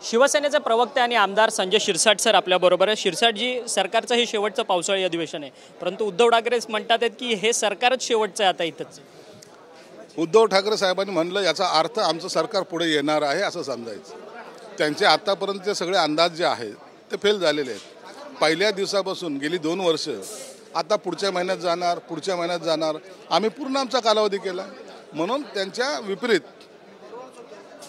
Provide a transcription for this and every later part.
शिवसेनेचे प्रवक्ते आणि आमदार संजय शिरसाट सर आपल्याबरोबर आहे। शिरसाटजी, सरकारचं हे शेवटचं पावसाळी अधिवेशन आहे, परंतु उद्धव ठाकरे म्हणतात की हे सरकारच शेवटचं आहे आता इथंच। उद्धव ठाकरे साहेबांनी म्हणलं याचा अर्थ आमचं सरकार पुढे येणार आहे असं समजायचं। त्यांचे आतापर्यंतचे सगळे अंदाज जे आहेत ते फेल झालेले आहेत। पहिल्या दिवसापासून गेली 2 वर्ष आता पुढच्या महिन्यात जाणार, पुढच्या महिन्यात जाणार, आम्ही पूर्ण आमचा कालावधी केला, म्हणून त्यांच्या विपरीत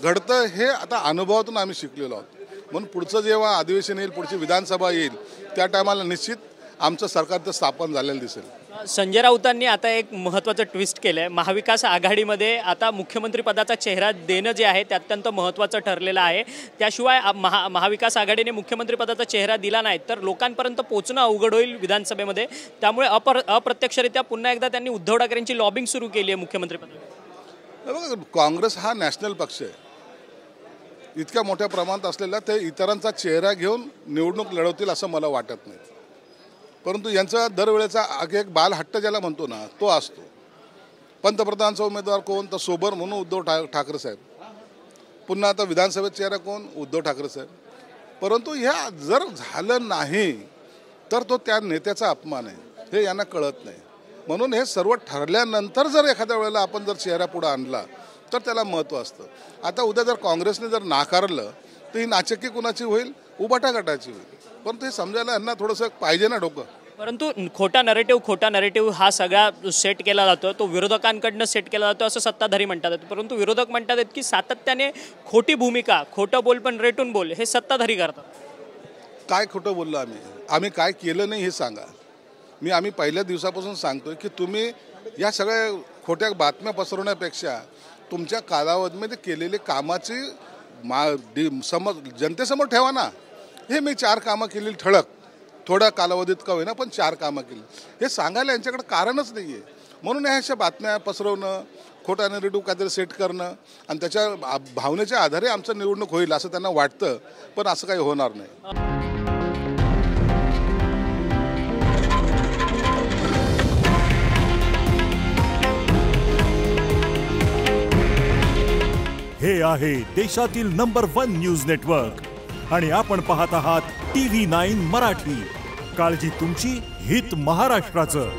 घडतं हे आता अनुभवातून आम्ही शिकलेलो आहोत। म्हणून पुढचं जेव्हा अधिवेशन येईल, पुढची विधानसभा येईल, त्या टायमाला निश्चित आमचं सरकार तर स्थापन झालेलं दिसेल। संजय राऊतांनी आता एक महत्त्वाचं ट्विस्ट केलं आहे। महाविकास आघाडीमध्ये आता मुख्यमंत्री पदाचा चेहरा देणं जे आहे ते अत्यंत महत्त्वाचं ठरलेलं आहे। त्याशिवाय महाविकास आघाडीने मुख्यमंत्री पदाचा चेहरा दिला नाही तर लोकांपर्यंत पोहोचणं अवघड होईल विधानसभेमध्ये। त्यामुळे अप्रत्यक्षरित्या पुन्हा एकदा त्यांनी उद्धव ठाकरेंची लॉबिंग सुरू केली आहे मुख्यमंत्री पदासाठी। काँग्रेस हा नॅशनल पक्ष आहे, इतक्या मोठ्या प्रमाणात असलेला ते इतरांचा चेहरा घेऊन निवडणूक लढवतील असं मला वाटत नाही। परंतु यांचा दरवेळेचा एक बालहट्ट ज्याला म्हणतो ना तो असतो। पंतप्रधानचा उमेदवार कोण तर सोबर म्हणून उद्धव ठाकरे साहेब, पुन्हा आता विधानसभेत चेहरा कोण उद्धव ठाकरे साहेब। परंतु ह्या जर झालं नाही तर तो त्या नेत्याचा अपमान आहे हे यांना कळत नाही। म्हणून हे सर्व ठरल्यानंतर जर एखाद्या वेळेला आपण जर चेहरा पुढे आणला तर त्याला महत्त्व असतं। आता उद्या जर काँग्रेसने जर नाकारलं तर ही नाचक्की कुणाची होईल? उबाटा गटाची होईल। पण ते समजायला यांना थोडंसं पाहिजे ना डोकं। परंतु खोटा नरेटिव्ह हा सगळा सेट केला जातो, तो विरोधकांकडनं सेट केला जातो असं सत्ताधारी म्हणतात। परंतु विरोधक म्हणतात की सातत्याने खोटी भूमिका, खोटं बोल पण रेटून बोल हे सत्ताधारी करतात। काय खोटं बोललो आम्ही काय केलं नाही हे सांगा। आम्ही पहिल्या दिवसापासून सांगतोय की तुम्ही या सगळ्या खोट्या बातम्या पसरवण्यापेक्षा तुमच्या कालावधीमध्ये केलेले कामाची जनतेसमोर ठेवा ना। हे मी 4 कामं केली ठळक, थोड्या कालावधीत का होईना पण 4 कामं केली, हे सांगायला यांच्याकडे कारणच नाही आहे। म्हणून ह्या बातम्या पसरवणं, खोटा नरेटिव्ह काहीतरी सेट करणं आणि त्याच्या भावनेच्या आधारे आमचं निवडणूक होईल असं त्यांना वाटतं, पण असं काही होणार नाही। हे आहे देशातील नंबर 1 न्यूज नेटवर्क आणि आपण पाहत आहात TV9 मराठी। काळजी तुमची, हित महाराष्ट्राचं।